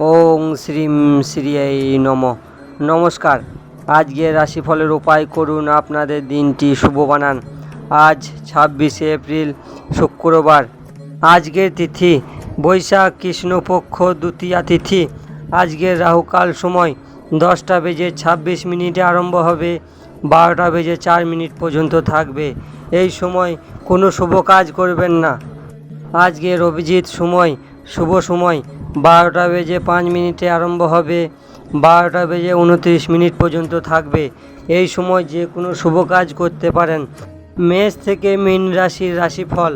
ওং শ্রীম শ্রীয়াই নমঃ। নমস্কার। আজকের রাশিফলের উপায় করুন আপনাদের দিনটি শুভ বানান। আজ 26শে এপ্রিল শুক্রবার। আজকের তিথি বৈশাখ কৃষ্ণপক্ষ দ্বিতীয়া তিথি। আজকের রাহুকাল সময় 10টা বেজে 26 মিনিটে আরম্ভ হবে, 12টা বেজে 4 মিনিট পর্যন্ত থাকবে। এই সময় কোনো শুভ কাজ করবেন না। আজকের অভিজিৎ সময় শুভ সময় 12টা বেজে 5 মিনিটে আরম্ভ হবে, 12টা বেজে 29 মিনিট পর্যন্ত থাকবে। এই সময় যে কোনো শুভ কাজ করতে পারেন। মেষ থেকে মীন রাশির রাশিফল।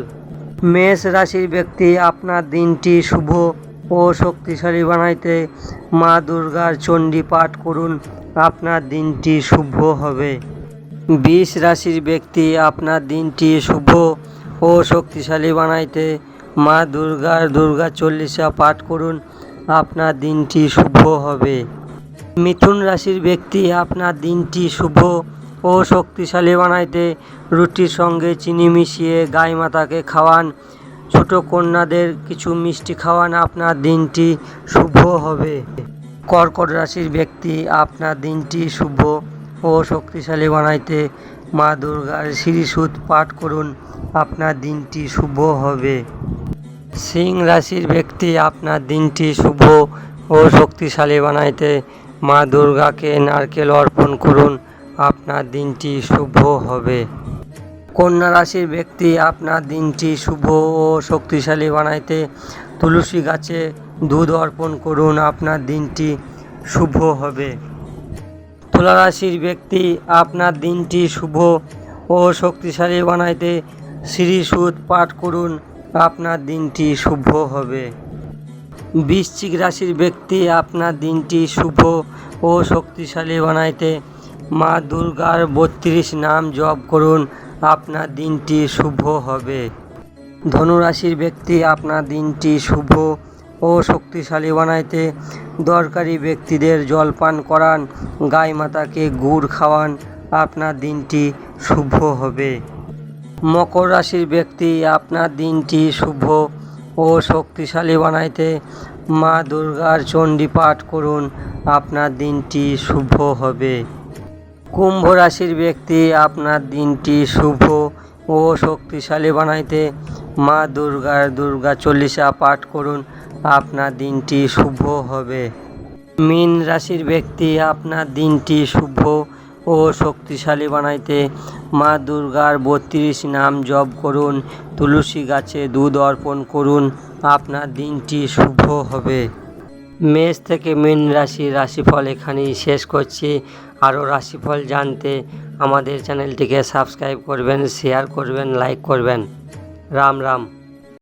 মেষ রাশির ব্যক্তি আপনার দিনটি শুভ ও শক্তিশালী বানাইতে মা দুর্গার চণ্ডী পাঠ করুন, আপনার দিনটি শুভ হবে। বৃষ রাশির ব্যক্তি আপনার দিনটি শুভ ও শক্তিশালী বানাইতে মা দুর্গার দুর্গা চল্লিশা পাঠ করুন, আপনার দিনটি শুভ হবে। মিথুন রাশির ব্যক্তি আপনার দিনটি শুভ ও শক্তিশালী বানাইতে রুটির সঙ্গে চিনি মিশিয়ে গাই মাতাকে খাওয়ান, ছোট কন্যাদের কিছু মিষ্টি খাওয়ান, আপনার দিনটি শুভ হবে। কর্কট রাশির ব্যক্তি আপনার দিনটি শুভ ও শক্তিশালী বানাইতে মা দুর্গার শ্রীসূত পাঠ করুন, আপনার দিনটি শুভ হবে। সিং রাশির ব্যক্তি আপনার দিনটি শুভ ও শক্তিশালী বানাইতে মা দুর্গাকে নারকেল অর্পণ করুন, আপনার দিনটি শুভ হবে। কন্যা রাশির ব্যক্তি আপনার দিনটি শুভ ও শক্তিশালী বানাইতে তুলসী গাছে দুধ অর্পণ করুন, আপনার দিনটি শুভ হবে। তুলা রাশির ব্যক্তি আপনার দিনটি শুভ ও শক্তিশালী বানাইতে শ্রীসূত পাঠ করুন, আপনার দিনটি শুভ হবে। বৃশ্চিক রাশির ব্যক্তি আপনার দিনটি শুভ ও শক্তিশালী বানাইতে মা দুর্গার 32 নাম জপ করুন, আপনার দিনটি শুভ হবে। ধনু রাশির ব্যক্তি আপনার দিনটি শুভ ও শক্তিশালী বানাইতে দরকারি ব্যক্তিদের জলপান করান, গাই মাতাকে গুড় খাওয়ান, আপনার দিনটি শুভ হবে। মকর রাশির ব্যক্তি আপনার দিনটি শুভ ও শক্তিশালী বানাইতে মা দুর্গার চণ্ডী পাঠ করুন, আপনার দিনটি শুভ হবে। কুম্ভ রাশির ব্যক্তি আপনার দিনটি শুভ ও শক্তিশালী বানাইতে মা দুর্গার দুর্গা চল্লিশা পাঠ করুন, আপনার দিনটি শুভ হবে। মীন রাশির ব্যক্তি আপনার দিনটি শুভ ও শক্তিশালী বানাইতে মা দুর্গার 32 নাম জপ করুন, তুলসী গাছে দুধ অর্পণ করুন, আপনার দিনটি শুভ হবে। মেষ থেকে মীন রাশির রাশিফল এখানেই শেষ করছি। আরও রাশিফল জানতে আমাদের চ্যানেলটিকে সাবস্ক্রাইব করবেন, শেয়ার করবেন, লাইক করবেন। রাম রাম।